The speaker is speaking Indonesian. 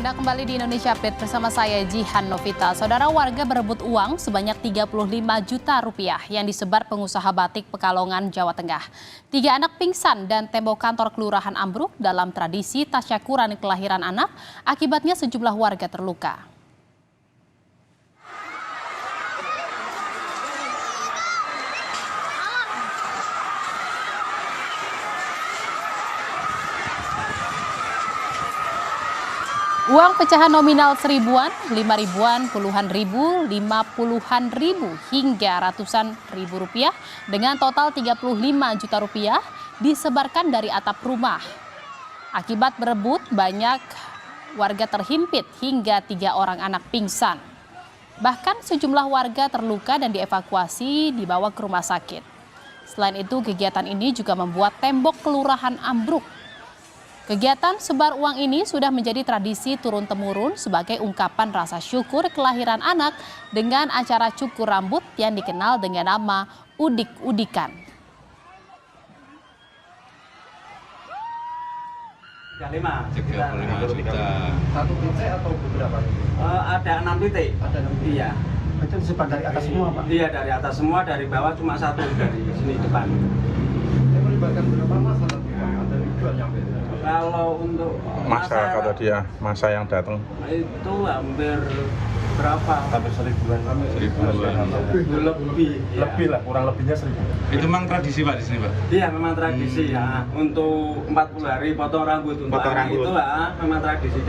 Anda kembali di Indonesia Update bersama saya Jihan Novita. Saudara, warga berebut uang sebanyak 35 juta rupiah yang disebar pengusaha batik Pekalongan, Jawa Tengah. 3 anak pingsan dan tembok kantor kelurahan ambruk dalam tradisi tasyakuran kelahiran anak. Akibatnya sejumlah warga terluka. Uang pecahan nominal seribuan, 5 ribuan, puluhan ribu, 50-an ribu, hingga ratusan ribu rupiah dengan total 35 juta rupiah disebarkan dari atap rumah. Akibat berebut, banyak warga terhimpit hingga 3 orang anak pingsan. Bahkan sejumlah warga terluka dan dievakuasi dibawa ke rumah sakit. Selain itu, kegiatan ini juga membuat tembok kelurahan ambruk. Kegiatan sebar uang ini sudah menjadi tradisi turun-temurun sebagai ungkapan rasa syukur kelahiran anak dengan acara cukur rambut yang dikenal dengan nama udik-udikan. 35 juta. Satu titik atau beberapa? Ada 6 titik. Ada 6 titik. Iya. Itu disebar dari atas semua, Pak? Iya, dari atas semua, dari bawah cuma satu dari sini depan. Ini melibatkan berapa masa nanti, Pak? Ada ribuan yang beda. Kalau untuk Masa kata dia, masa yang datang itu hampir berapa? Hampir seribuan. Lebih. Ya. Lebih lah, kurang lebihnya 1000. itu memang tradisi Pak di sini Pak. Iya, memang tradisi ya. Untuk 40 hari potong rambut untuk Potong anak rambut. itu memang tradisi.